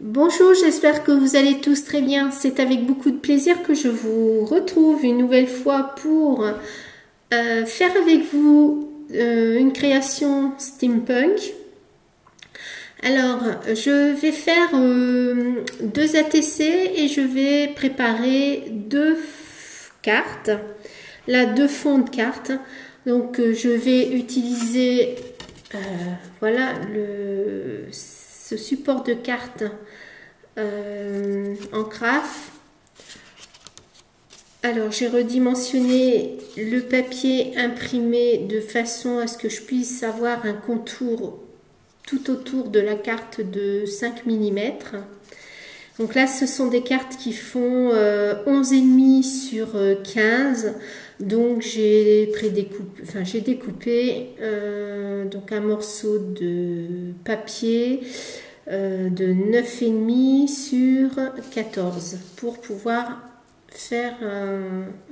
Bonjour, j'espère que vous allez tous très bien. C'est avec beaucoup de plaisir que je vous retrouve une nouvelle fois pour faire avec vous une création steampunk. Alors, je vais faire deux ATC et je vais préparer deux cartes. Là, deux fonds de cartes. Donc, je vais utiliser voilà ce support de cartes en craft. Alors j'ai redimensionné le papier imprimé de façon à ce que je puisse avoir un contour tout autour de la carte de 5 mm. Donc là ce sont des cartes qui font 11,5 sur 15. Donc j'ai découpé donc un morceau de papier de 9,5 sur 14 pour pouvoir faire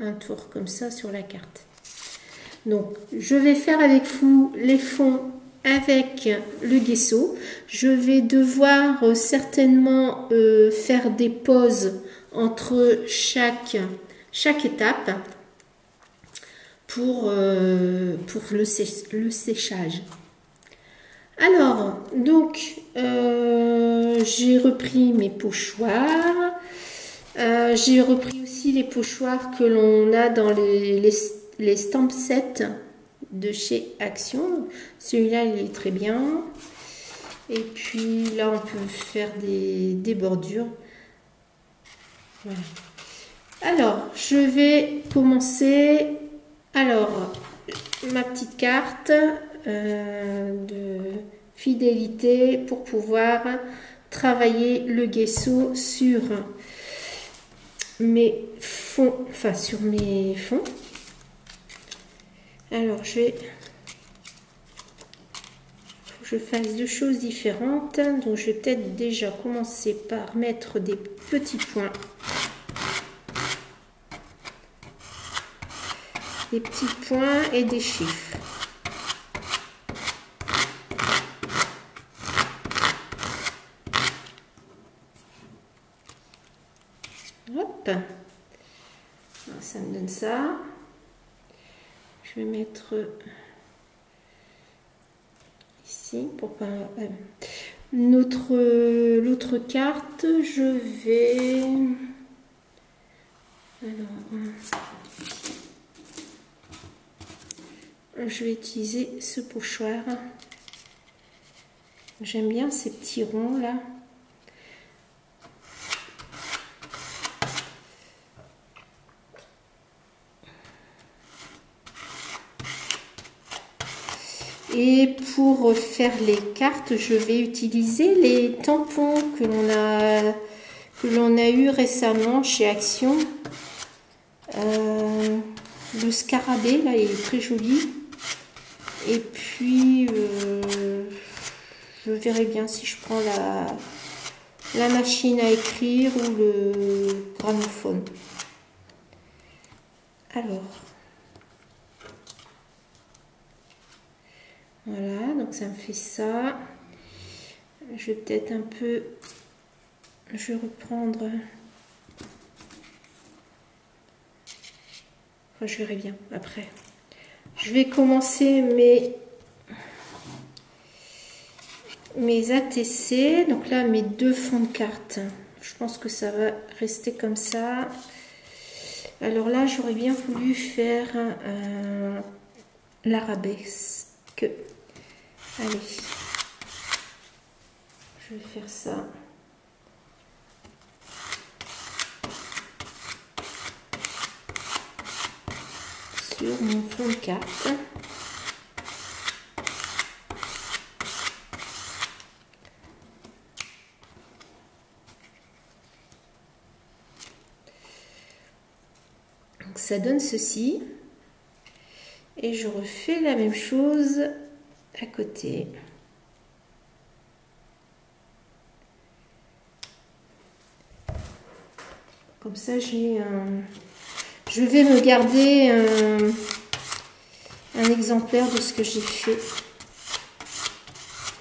un tour comme ça sur la carte. Donc je vais faire avec vous les fonds avec le gesso. Je vais devoir certainement faire des pauses entre chaque étape pour le séchage. Alors, donc, j'ai repris mes pochoirs. J'ai repris aussi les pochoirs que l'on a dans les stamp sets de chez Action. Celui-là, il est très bien. Et puis là, on peut faire des bordures. Voilà. Alors, je vais commencer. Alors, ma petite carte de fidélité pour pouvoir travailler le gesso sur mes fonds, sur mes fonds. Alors faut que je fasse deux choses différentes, donc je vais peut-être déjà commencer par mettre des petits points, et des chiffres. Hop, alors, ça me donne ça. Je vais mettre ici pour pas l'autre carte. Je vais utiliser ce pochoir. J'aime bien ces petits ronds là. Et pour faire les cartes, je vais utiliser les tampons que l'on a eu récemment chez Action. Le scarabée, là, il est très joli. Et puis, je verrai bien si je prends la machine à écrire ou le gramophone. Alors... Voilà, donc ça me fait ça. Je vais peut-être un peu... Je vais reprendre... Enfin, je verrai bien après. Je vais commencer mes ATC. Donc là, mes deux fonds de cartes. Je pense que ça va rester comme ça. Alors là, j'aurais bien voulu faire l'arabesque. Allez, je vais faire ça. Sur mon fond de carte. Donc ça donne ceci. Et je refais la même chose à côté. Comme ça, j'ai un... Je vais me garder un exemplaire de ce que j'ai fait.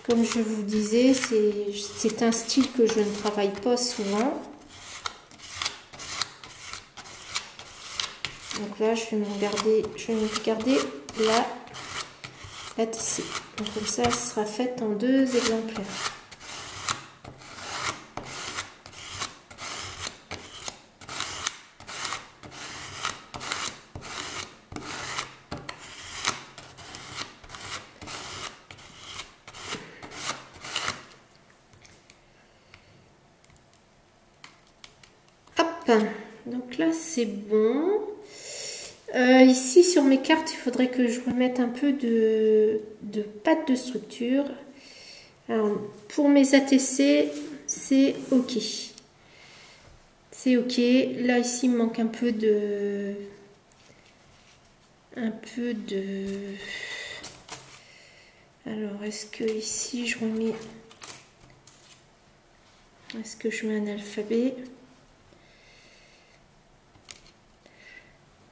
Comme je vous disais, c'est un style que je ne travaille pas souvent. Donc là, je vais me garder la tissée. Donc comme ça, elle sera faite en 2 exemplaires. Hop, donc là c'est bon. Ici sur mes cartes, il faudrait que je remette un peu de pâte de structure. Alors pour mes ATC, c'est ok. C'est ok. Là ici il me manque un peu de alors est-ce que ici je remets, est-ce que je mets un alphabet?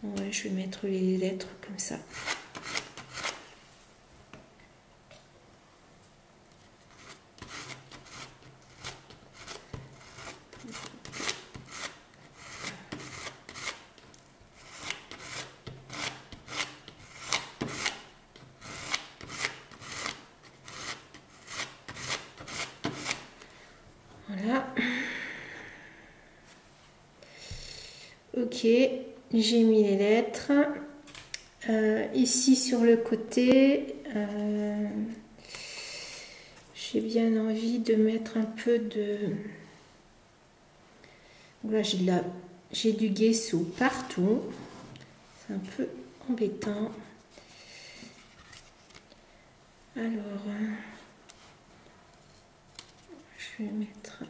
Ouais, je vais mettre les lettres comme ça. Voilà. Ok, j'ai mis les lettres. Ici sur le côté, j'ai bien envie de mettre un peu de... Là, j'ai du gesso partout. C'est un peu embêtant. Alors, je vais mettre...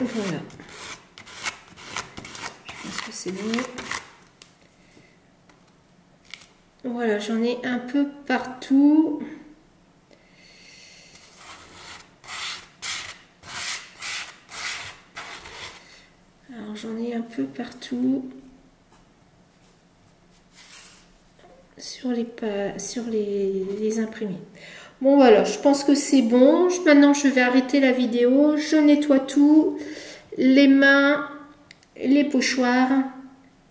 Voilà. Je pense que c'est bon. Voilà, j'en ai un peu partout. Alors j'en ai un peu partout sur les imprimés. Bon voilà, je pense que c'est bon. Maintenant je vais arrêter la vidéo. Je nettoie tout, les mains, les pochoirs.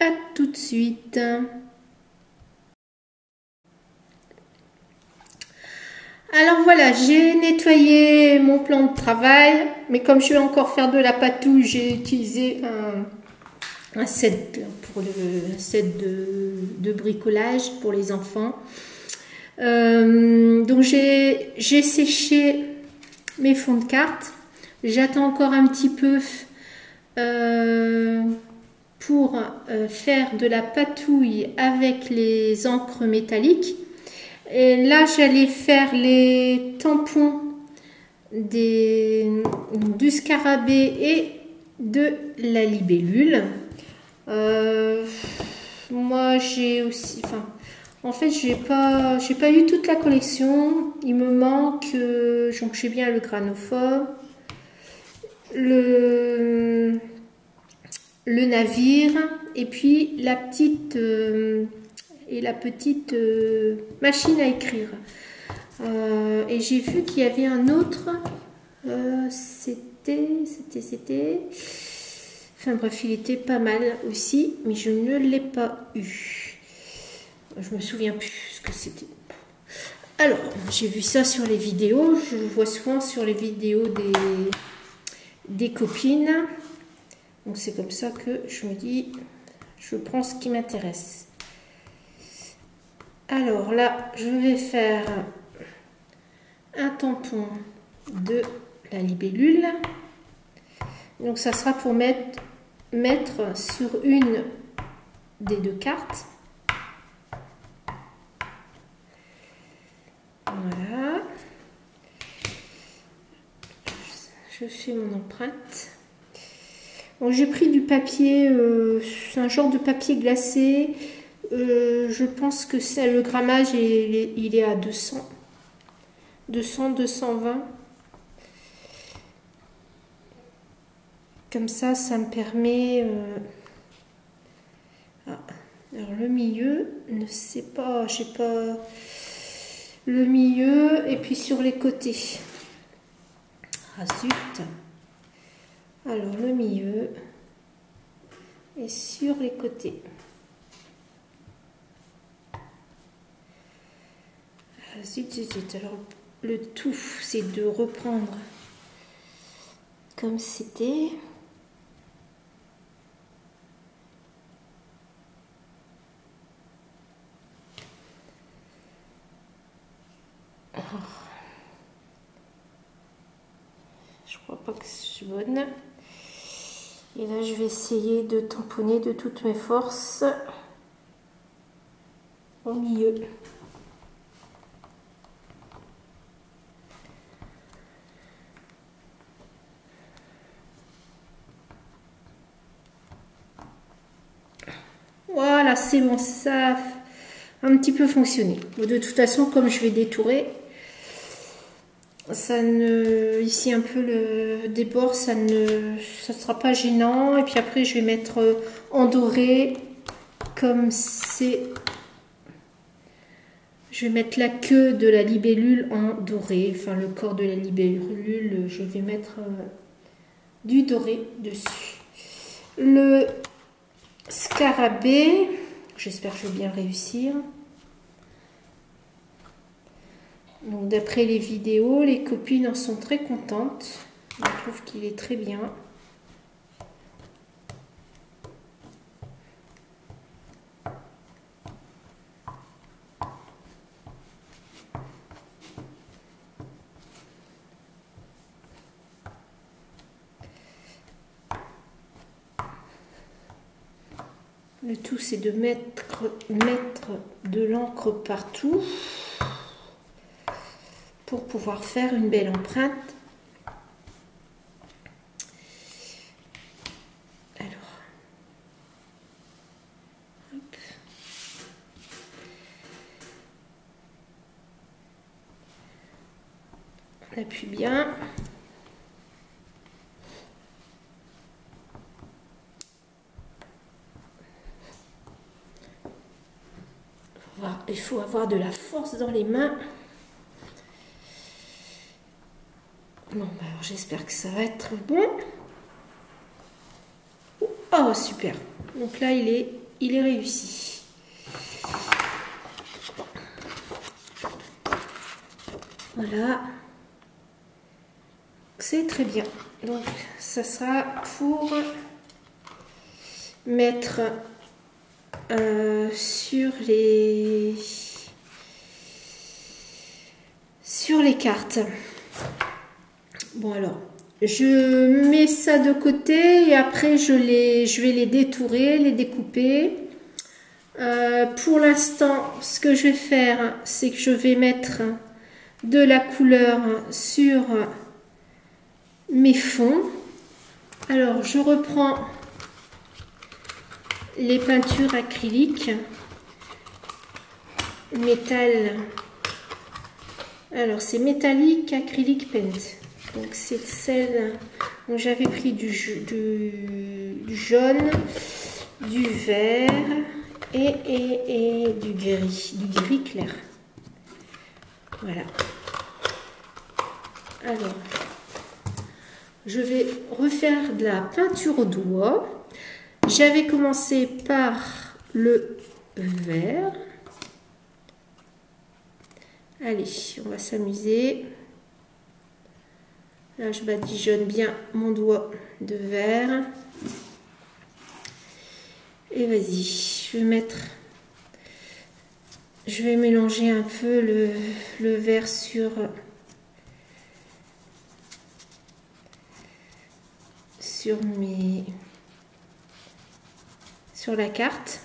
À tout de suite. Alors voilà, j'ai nettoyé mon plan de travail, mais comme je vais encore faire de la patouille, j'ai utilisé un set pour le set de bricolage pour les enfants. Donc j'ai séché mes fonds de cartes. J'attends encore un petit peu pour faire de la patouille avec les encres métalliques. Et là, j'allais faire les tampons du scarabée et de la libellule. Moi, j'ai aussi... Enfin, en fait, j'ai pas eu toute la collection. Il me manque... donc, j'ai bien le granophone, le navire et puis la petite... machine à écrire. Et j'ai vu qu'il y avait un autre. C'était. Enfin bref, il était pas mal aussi, mais je ne l'ai pas eu. Je me souviens plus ce que c'était. Alors, j'ai vu ça sur les vidéos. Je le vois souvent sur les vidéos des copines. Donc c'est comme ça que je me dis, je prends ce qui m'intéresse. Alors là, je vais faire un tampon de la libellule. Donc ça sera pour mettre sur une des deux cartes. Voilà. Je fais mon empreinte. J'ai pris du papier, c'est un genre de papier glacé. Je pense que le grammage il est à 200, 220. Comme ça me permet... Ah, alors le milieu, ne sais pas, je sais pas... Le milieu et puis sur les côtés. Ah zut. Alors le milieu et sur les côtés. Ah, zut, zut, zut. Alors le tout, c'est de reprendre comme c'était. Je crois pas que je suis bonne. Et là, je vais essayer de tamponner de toutes mes forces au milieu. Voilà, c'est bon, ça a un petit peu fonctionné. De toute façon, comme je vais détourer, ça ne, ici un peu le débord, ça ne sera pas gênant. Et puis après, je vais mettre en doré, comme c'est. Je vais mettre la queue de la libellule en doré, enfin le corps de la libellule, je vais mettre du doré dessus. Le scarabée, j'espère que je vais bien réussir. Donc d'après les vidéos, les copines en sont très contentes. Je trouve qu'il est très bien. Le tout, c'est de mettre de l'encre partout pour pouvoir faire une belle empreinte. Alors, hop. On appuie bien. Il faut avoir de la force dans les mains. Bon, bah alors j'espère que ça va être bon. Oh, super. Donc là, il est réussi. Voilà. C'est très bien. Donc, ça sera pour mettre sur les cartes. Bon, alors, je mets ça de côté et après je vais les détourer, les découper. Pour l'instant, ce que je vais faire, c'est que je vais mettre de la couleur sur mes fonds. Alors, je reprends les peintures acryliques métal. Alors, c'est métallique acrylique paint. Donc, c'est celle dont j'avais pris du jaune, du vert et du gris clair. Voilà. Alors, je vais refaire de la peinture au doigt. J'avais commencé par le vert. Allez, on va s'amuser. Là, je badigeonne bien mon doigt de vert. Et vas-y, je vais mélanger un peu le vert sur la carte.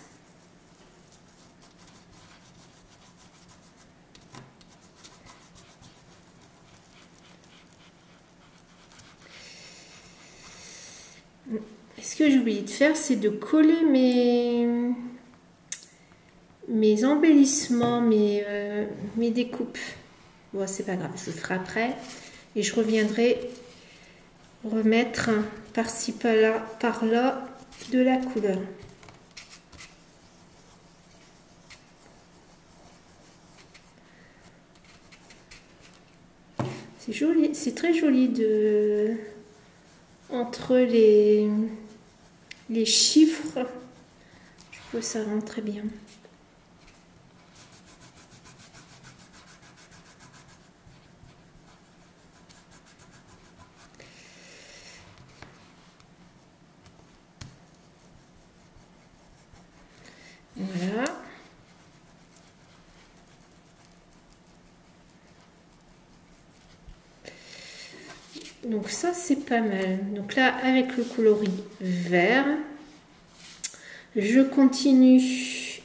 que j'ai oublié de faire, c'est de coller mes embellissements, mes découpes. Bon, c'est pas grave, je le ferai après. Et je reviendrai remettre par-ci, par-là de la couleur. C'est joli, c'est très joli de entre les chiffres. Je trouve ça rend très bien. Voilà. Donc ça c'est pas mal. Donc là avec le coloris vert, je continue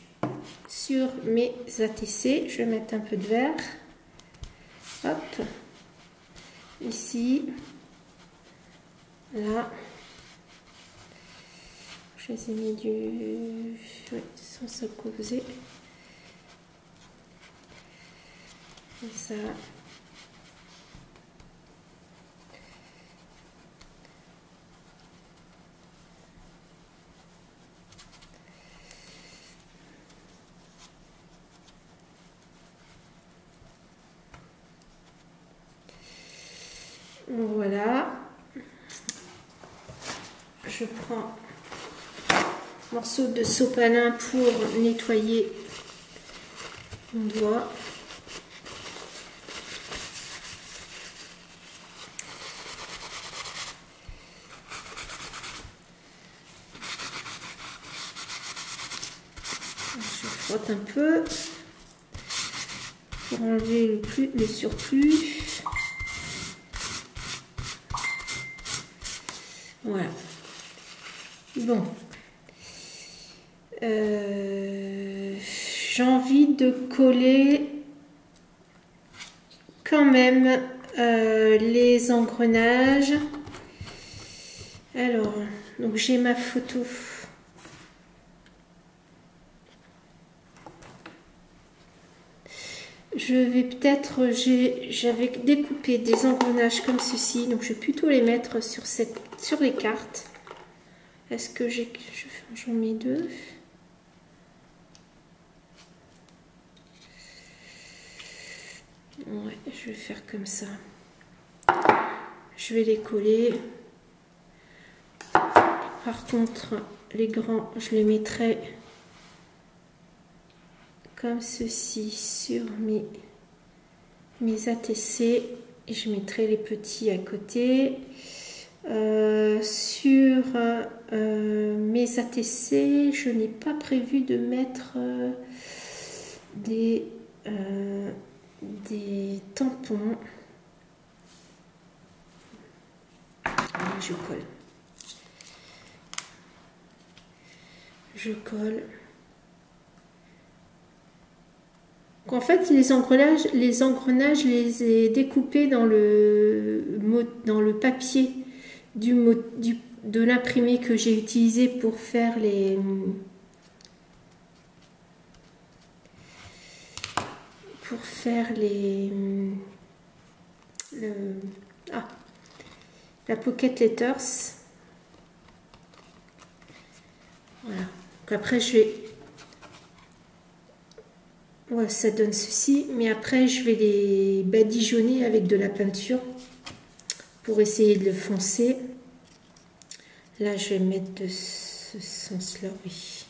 sur mes ATC. Je vais mettre un peu de vert. Hop. Ici. Là. Je les ai mis du... Oui, sans se causer. Et ça. Voilà. Je prends un morceau de sopalin pour nettoyer mon doigt. Je frotte un peu pour enlever le surplus. Voilà. Bon. J'ai envie de coller quand même les engrenages. Alors, donc j'ai ma photo. Je vais peut-être, j'avais découpé des engrenages comme ceci, donc je vais plutôt les mettre sur les cartes. Est-ce que j'en mets deux? Ouais, je vais faire comme ça. Je vais les coller. Par contre, les grands, je les mettrai comme ceci sur mes ATC et je mettrai les petits à côté. Sur mes ATC, je n'ai pas prévu de mettre des tampons. Je colle. Je colle. En fait, les engrenages, je les ai découpés dans le papier de l'imprimé que j'ai utilisé pour faire la Pocket Letters. Voilà. Donc après, ouais, ça donne ceci, mais après je vais les badigeonner avec de la peinture pour essayer de le foncer. Là, je vais mettre de ce sens-là, oui.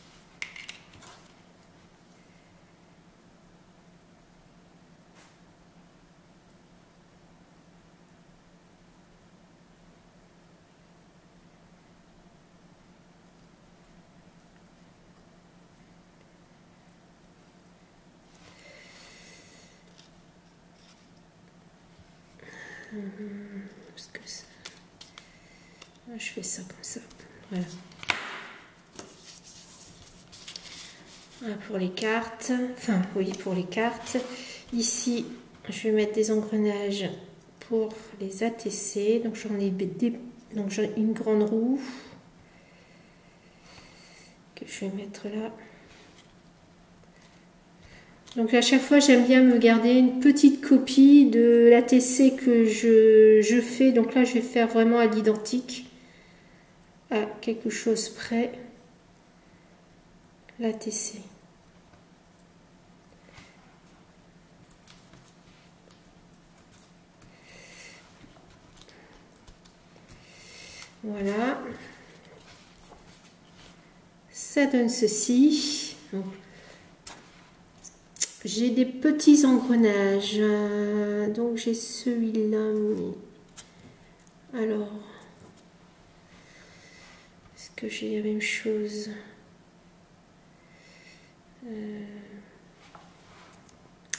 Parce que ça... Je fais ça comme ça. Voilà. Voilà pour les cartes. Enfin, oui, pour les cartes. Ici, je vais mettre des engrenages pour les ATC. Donc, j'en ai une grande roue. que je vais mettre là. Donc à chaque fois, j'aime bien me garder une petite copie de l'ATC que je fais. Donc là, je vais faire vraiment à l'identique, à quelque chose près, l'ATC. Voilà. Ça donne ceci. J'ai des petits engrenages. Donc j'ai celui-là. Alors, est-ce que j'ai la même chose?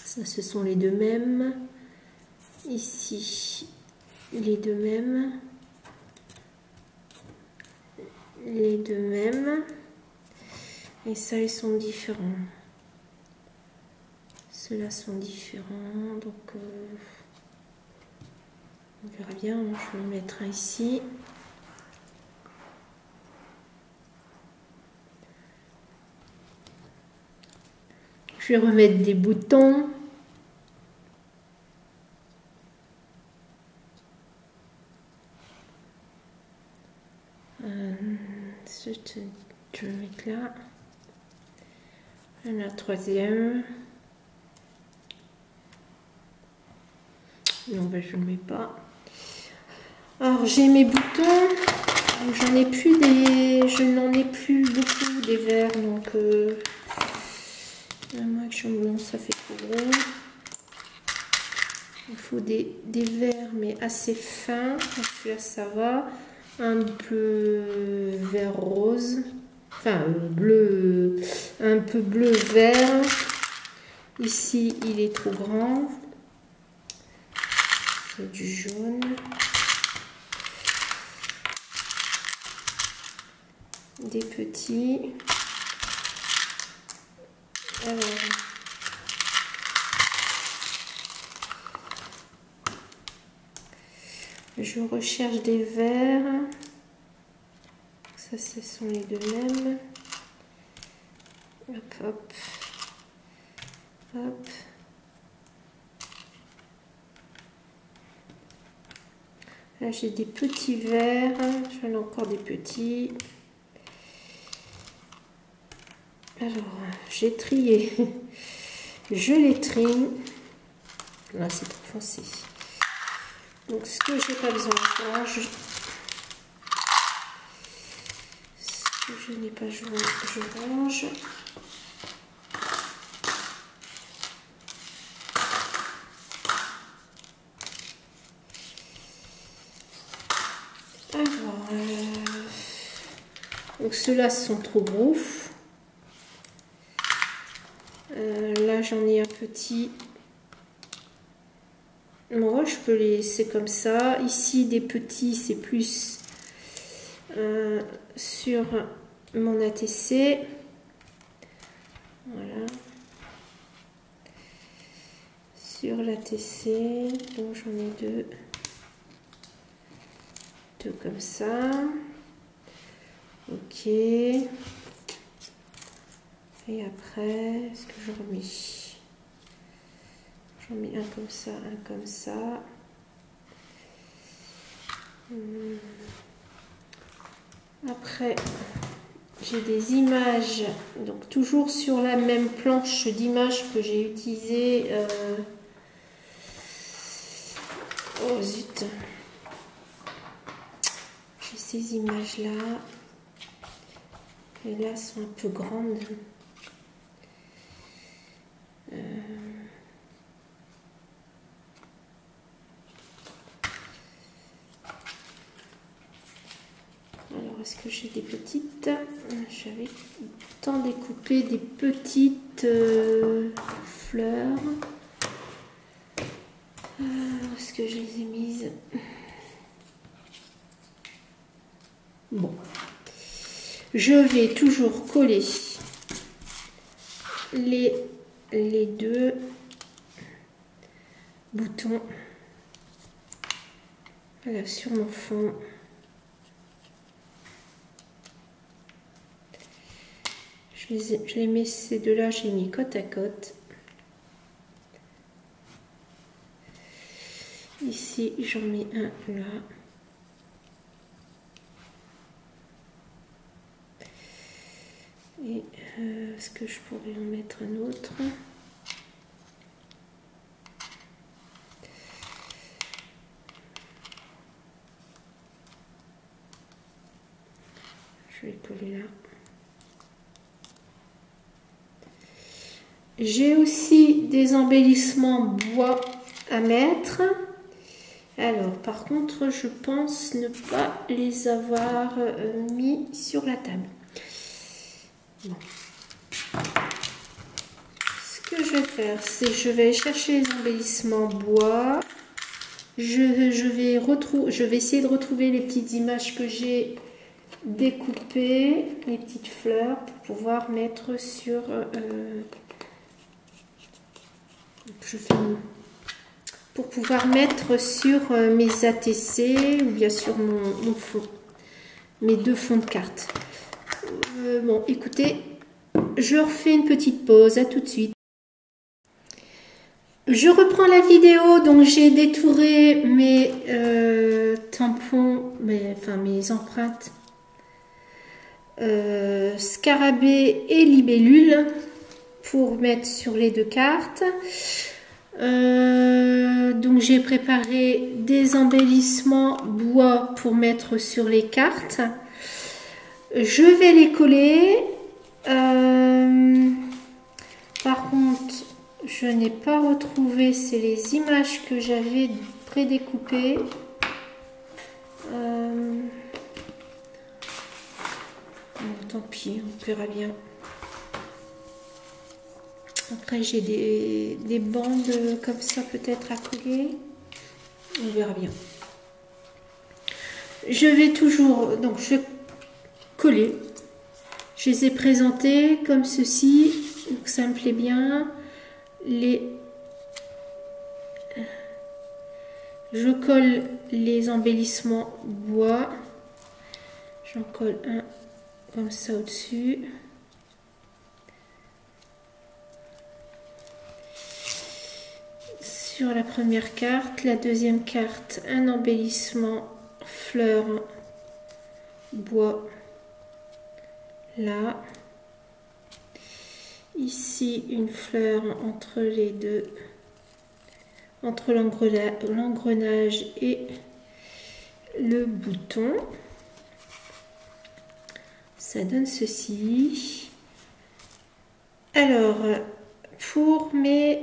Ça, ce sont les deux mêmes. Ici, les deux mêmes. Les deux mêmes. Et ça, ils sont différents. Ceux-là sont différents. Donc, on verra bien. Je vais en mettre un ici. Je vais remettre des boutons. Je vais mettre là. La troisième. Non, ben je ne le mets pas. Alors j'ai mes boutons. J'en ai plus des. Je n'en ai plus beaucoup des verts. Donc moi que bon, ça fait trop gros. Il faut des verts mais assez fins. Celui-là ça va. Un peu vert rose. Enfin bleu. Un peu bleu vert. Ici il est trop grand. C'est du jaune. Des petits. Alors. Je recherche des verts. Ça, ce sont les deux mêmes. Hop, hop. Hop. Là, j'ai des petits verts. J'en ai encore des petits. Alors, j'ai trié. Je les trie. Là, c'est trop foncé. Donc, ce que j'ai pas besoin de range. Ce que je n'ai pas, je range. Alors, donc ceux-là sont trop gros. Là, j'en ai un petit. Moi, je peux les laisser comme ça. Ici, des petits, c'est plus sur mon ATC. Voilà. Sur l'ATC. Donc, j'en ai deux. Deux comme ça. Ok. Et après, est-ce que je remets? J'en mets un comme ça, un comme ça. Après, j'ai des images, donc toujours sur la même planche d'images que j'ai utilisée. Oh zut! J'ai ces images-là. Et là, elles sont un peu grandes. Alors, est-ce que j'ai des petites? J'avais tant découpé des petites fleurs. Est-ce que je les ai mises? Bon. Je vais toujours coller les deux boutons là, sur mon fond. Je les mets, ces deux-là, j'ai mis côte à côte. Ici, j'en mets un là. Et est-ce que je pourrais en mettre un autre? Je vais coller là. J'ai aussi des embellissements bois à mettre. Alors, par contre, je pense ne pas les avoir mis sur la table. Bon. Ce que je vais faire, c'est je vais chercher les embellissements bois. Je vais essayer de retrouver les petites images que j'ai découpées, les petites fleurs, pour pouvoir mettre sur... pour pouvoir mettre sur mes ATC ou bien sur mon fond, mes deux fonds de carte. Bon, écoutez, je refais une petite pause, à tout de suite. Je reprends la vidéo, donc j'ai détouré mes tampons, mes empreintes scarabée et libellule pour mettre sur les deux cartes. Donc j'ai préparé des embellissements bois pour mettre sur les cartes. Je vais les coller. Par contre, je n'ai pas retrouvé, c'est les images que j'avais prédécoupées. Bon, tant pis, on verra bien. Après, j'ai des bandes comme ça peut-être à coller. On verra bien. Je vais toujours, donc je vais coller. Je les ai présentés comme ceci, donc ça me plaît bien. Je colle les embellissements bois. J'en colle un comme ça au-dessus. Sur la première carte, la deuxième carte, un embellissement fleur bois là. Ici, une fleur entre les deux, entre l'engrenage et le bouton. Ça donne ceci. Alors, pour mes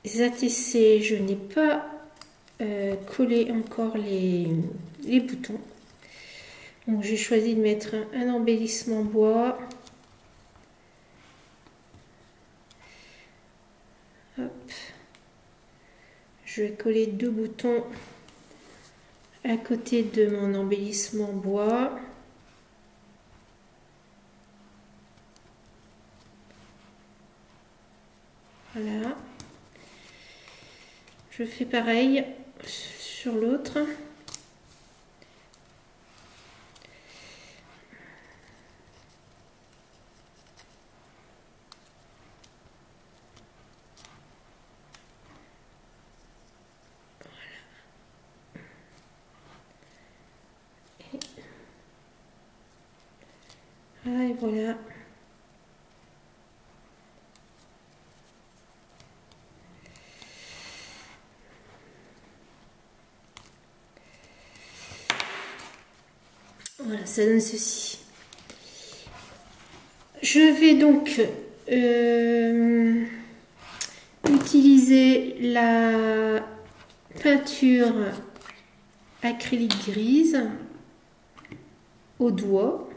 ATC, je n'ai pas collé encore les boutons. Donc j'ai choisi de mettre un embellissement bois. Hop. Je vais coller deux boutons à côté de mon embellissement bois. Voilà. Je fais pareil sur l'autre. Voilà. Et voilà. Voilà, ça donne ceci. Je vais donc utiliser la peinture acrylique grise au doigt.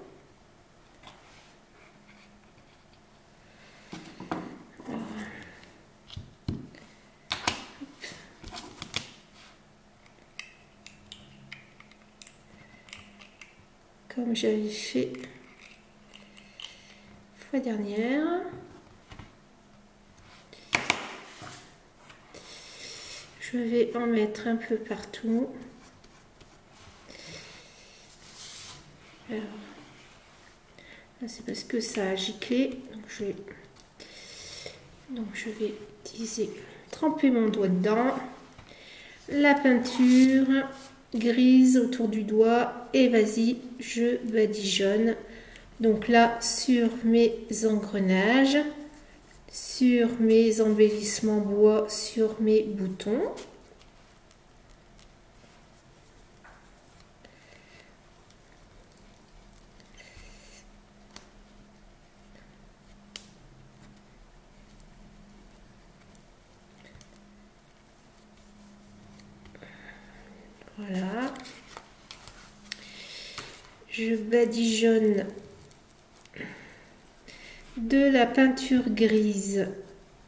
Comme j'avais fait fois dernière. Je vais en mettre un peu partout. Alors, c'est parce que ça a giclé. Donc je vais utiliser, tremper mon doigt dedans. La peinture grise autour du doigt. Et vas-y, je badigeonne. Donc là, sur mes engrenages, sur mes embellissements bois, sur mes boutons. Voilà. Je badigeonne de la peinture grise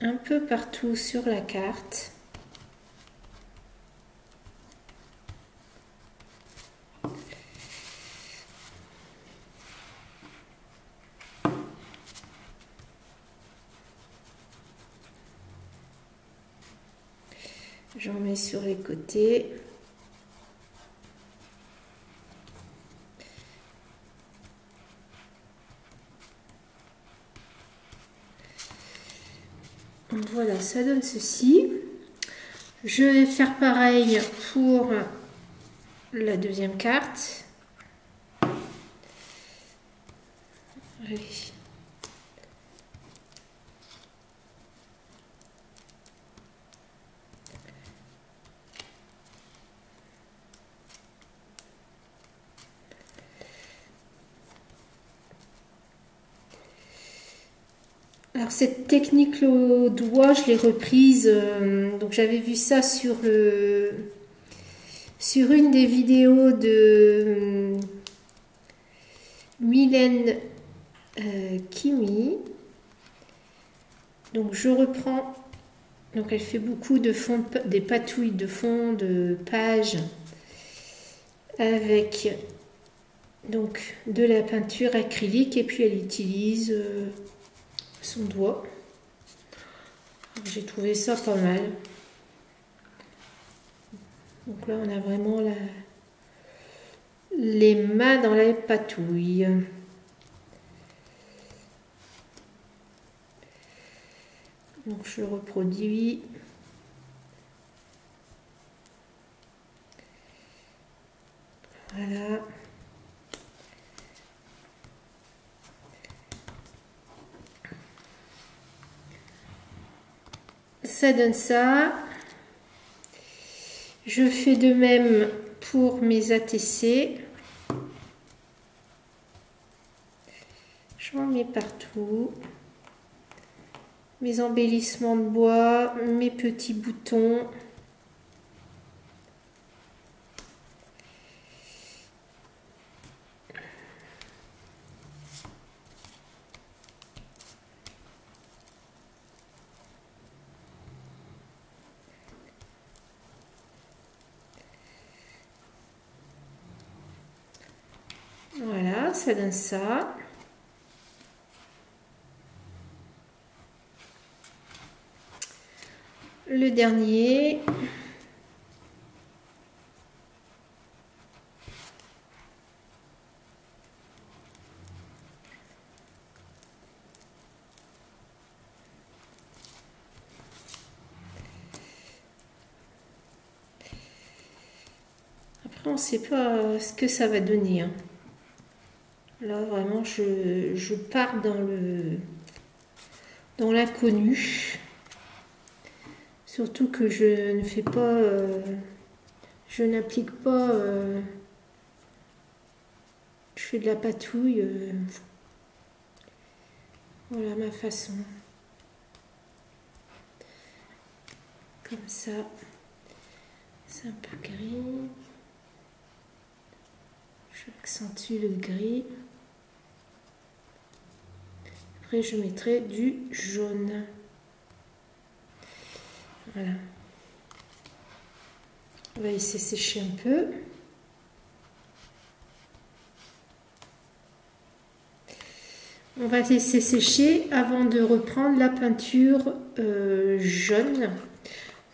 un peu partout sur la carte. J'en mets sur les côtés. Voilà, ça donne ceci. Je vais faire pareil pour la deuxième carte. Allez. Alors cette technique au doigt, je l'ai reprise, donc j'avais vu ça sur une des vidéos de Mylène Kimi. Donc je reprends, donc elle fait beaucoup de fond, des patouilles de fond de page avec donc de la peinture acrylique et puis elle utilise son doigt. J'ai trouvé ça pas mal. Donc là on a vraiment les mains dans la patouille. Donc je reproduis. Voilà. Ça donne ça. Je fais de même pour mes ATC. J'en mets partout. Mes embellissements de bois, mes petits boutons. Voilà, ça donne ça. Le dernier. Après, on ne sait pas ce que ça va donner, hein. Là, vraiment, je pars dans l'inconnu. Surtout que je ne fais pas, je n'applique pas, je fais de la patouille. Voilà ma façon. Comme ça. C'est un peu gris. J'accentue le gris. Après, je mettrai du jaune. Voilà. On va laisser sécher un peu. On va laisser sécher avant de reprendre la peinture jaune.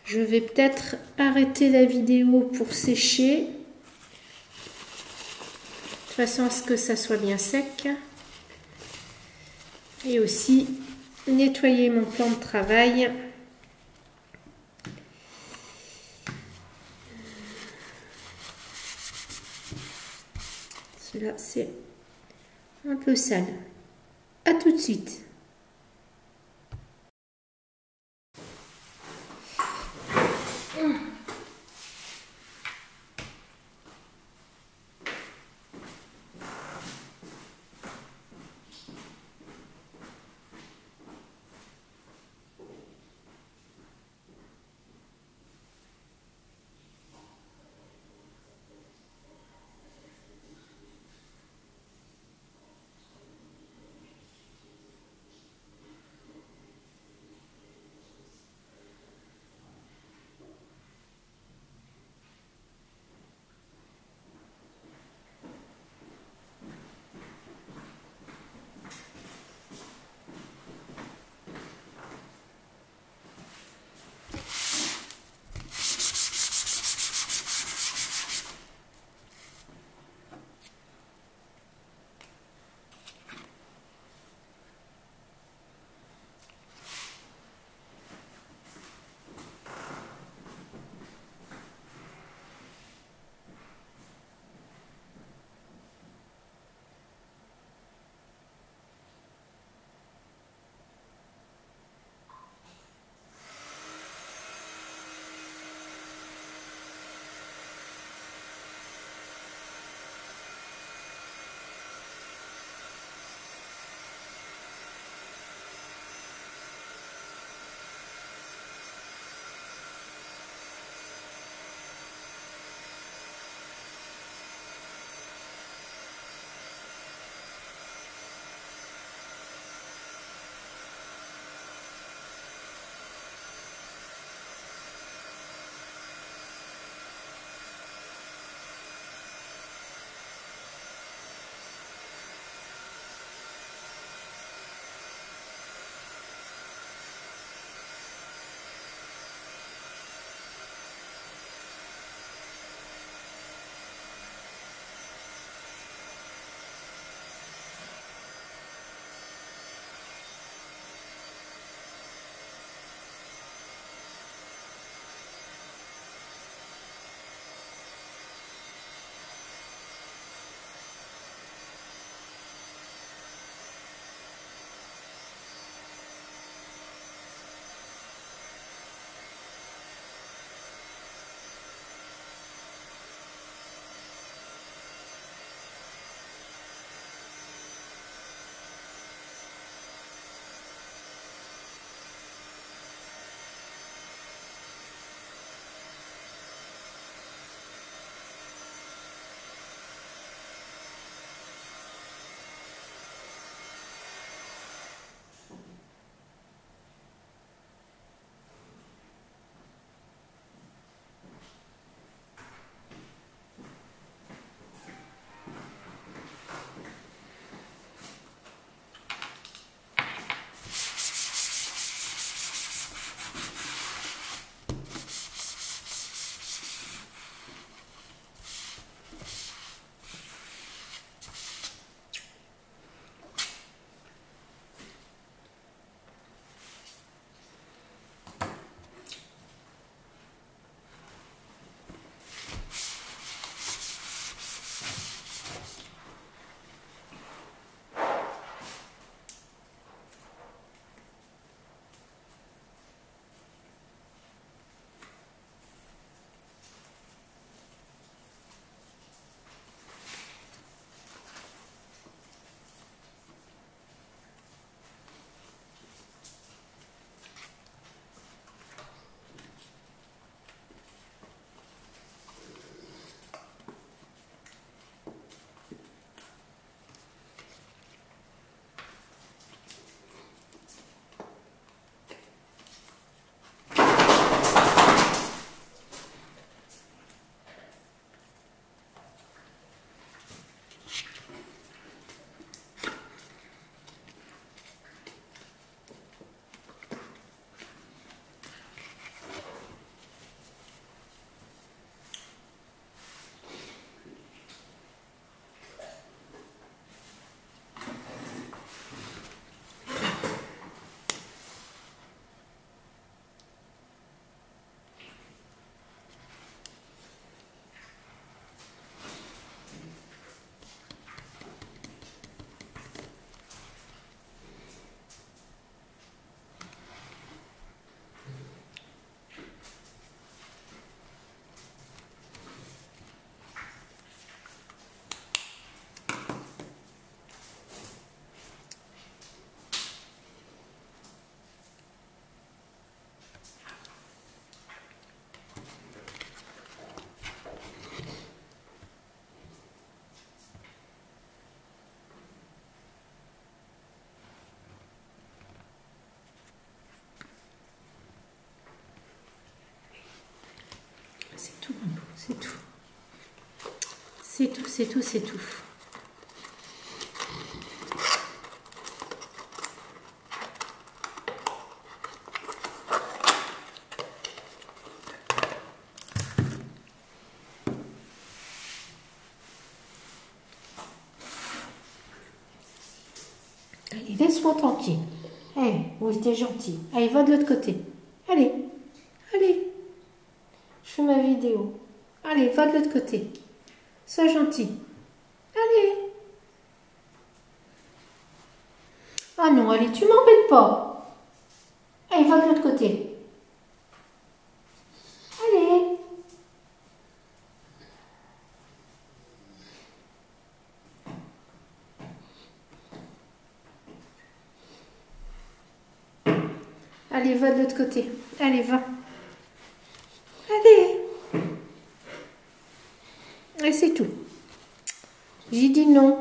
Je vais peut-être arrêter la vidéo pour sécher. De façon à ce que ça soit bien sec. Et aussi nettoyer mon plan de travail. Cela, c'est un peu sale. À tout de suite. c'est tout, c'est tout. C'est tout, c'est tout, c'est tout. Allez, laisse-moi tranquille. Allez, oui, t'es gentil. Allez, va de l'autre côté. Allez, allez. Je fais ma vidéo. Allez, va de l'autre côté. Sois gentil. Allez. Ah non, allez, tu m'embêtes pas. Allez, va de l'autre côté. Allez. Allez, va de l'autre côté. Allez, va. Allez. Et c'est tout. J'ai dit non.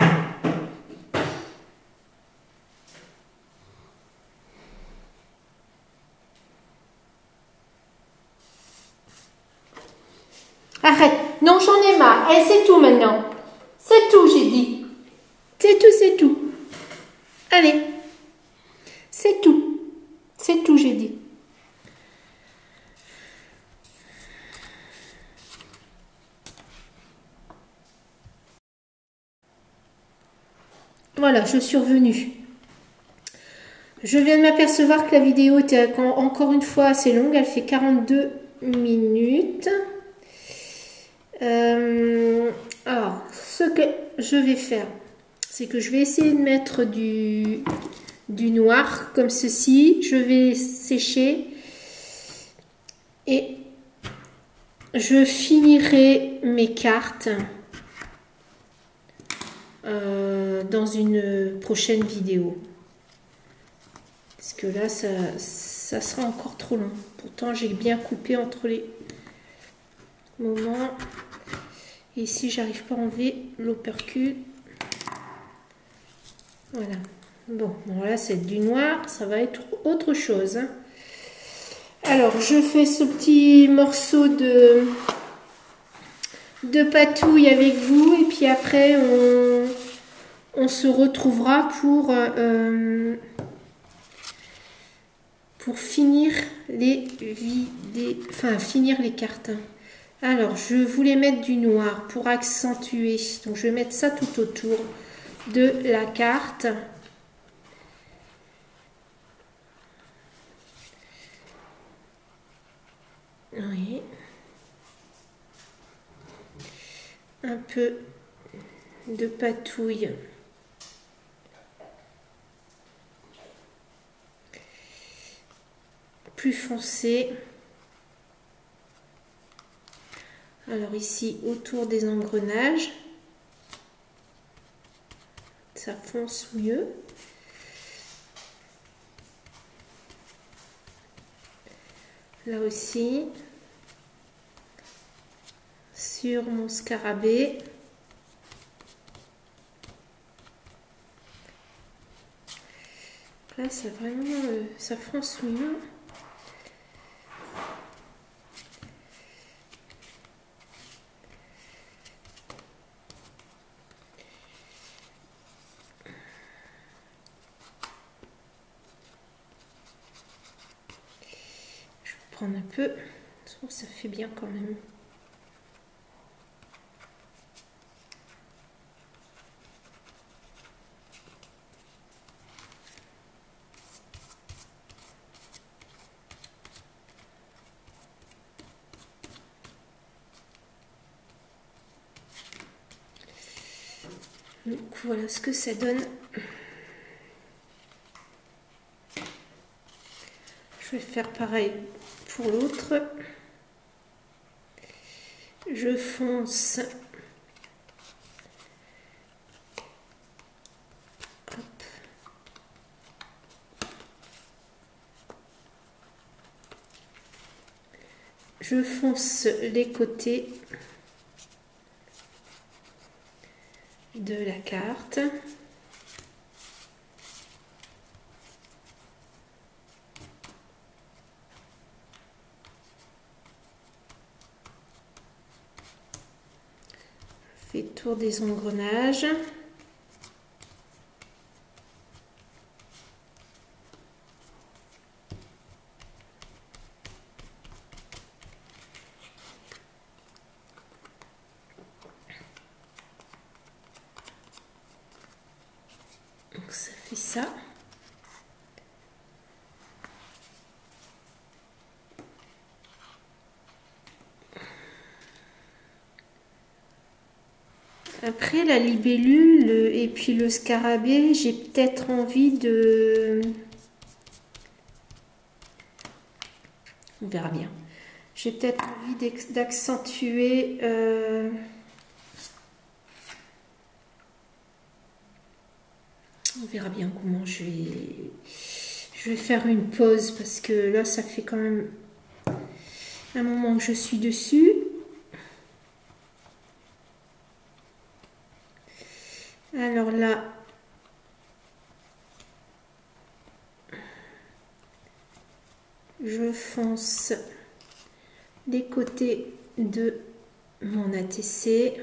Arrête. Non, j'en ai marre. Allez, c'est tout maintenant. C'est tout, j'ai dit. C'est tout, c'est tout. Allez. C'est tout. C'est tout, j'ai dit. Voilà, je suis revenue. Je viens de m'apercevoir que la vidéo était encore une fois assez longue. Elle fait 42 minutes. Alors, ce que je vais faire, c'est que je vais essayer de mettre du noir comme ceci. Je vais sécher et je finirai mes cartes dans une prochaine vidéo. Parce que là, ça sera encore trop long. Pourtant, j'ai bien coupé entre les moments. Et ici, j'arrive pas à enlever l'opercule. Voilà. Bon, là, c'est du noir. Ça va être autre chose. Hein. Alors, je fais ce petit morceau de patouille avec vous. Et puis après, on se retrouvera pour finir finir les cartes. Alors, je voulais mettre du noir pour accentuer. Donc, je vais mettre ça tout autour de la carte. Oui. Un peu de patouille. Plus foncé. Alors ici, autour des engrenages, ça fonce mieux. Là aussi, sur mon scarabée. Là, ça vraiment, ça fonce mieux. Un peu, je trouve que ça fait bien quand même. Donc voilà ce que ça donne. Je vais faire pareil pour l'autre. Je fonce. Hop. Je fonce les côtés de la carte. fait le tour des engrenages. Donc ça fait ça. Après la libellule et puis le scarabée, j'ai peut-être envie de... On verra bien. J'ai peut-être envie d'accentuer... On verra bien comment je vais faire une pause parce que là, ça fait quand même un moment que je suis dessus. Alors là, je fonce les côtés de mon ATC.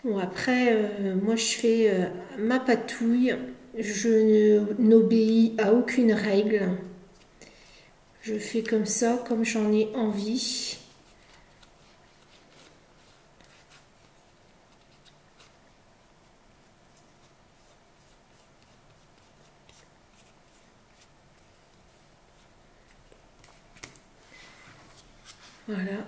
Bon, après, moi je fais ma patouille, je n'obéis à aucune règle. Je fais comme ça, comme j'en ai envie. Voilà.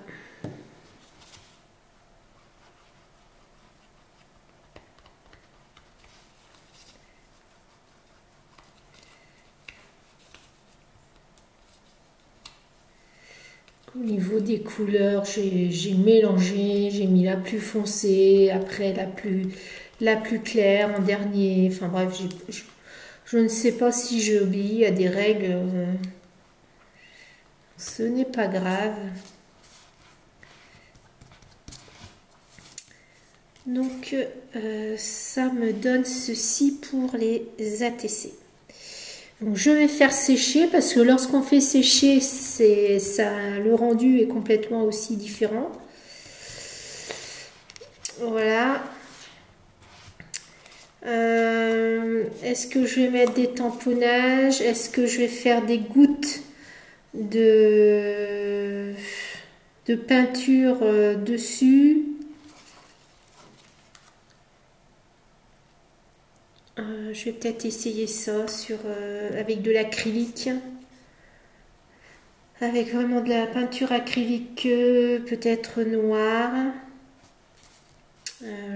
Au niveau des couleurs, j'ai mélangé, j'ai mis la plus foncée, après la plus claire en dernier. Enfin bref, je ne sais pas si j'obéis à des règles. Ce n'est pas grave. Donc ça me donne ceci pour les ATC. Donc, je vais faire sécher parce que lorsqu'on fait sécher, le rendu est complètement aussi différent. Voilà. Est-ce que je vais mettre des tamponnages? Est-ce que je vais faire des gouttes de peinture dessus? Je vais peut-être essayer ça avec de l'acrylique. Avec vraiment de la peinture acrylique peut-être noire.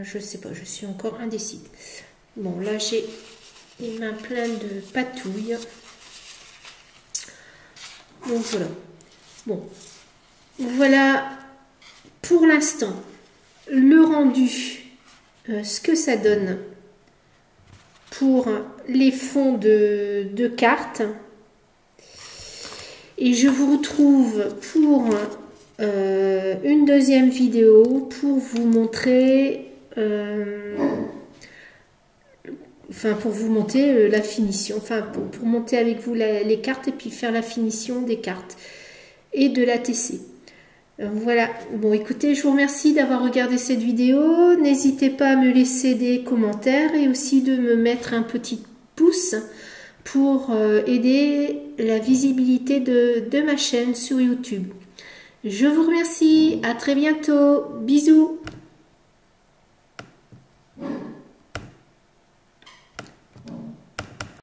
Je sais pas, je suis encore indécise. Bon, là j'ai les mains pleines de patouilles. Donc voilà. Bon, voilà pour l'instant le rendu, ce que ça donne pour les fonds de cartes. Et je vous retrouve pour une deuxième vidéo pour vous montrer, pour vous montrer la finition, pour monter avec vous les cartes et puis faire la finition des cartes et de l'ATC. Voilà, bon écoutez, je vous remercie d'avoir regardé cette vidéo. N'hésitez pas à me laisser des commentaires et aussi de me mettre un petit pouce pour aider la visibilité de ma chaîne sur YouTube. Je vous remercie, à très bientôt, bisous.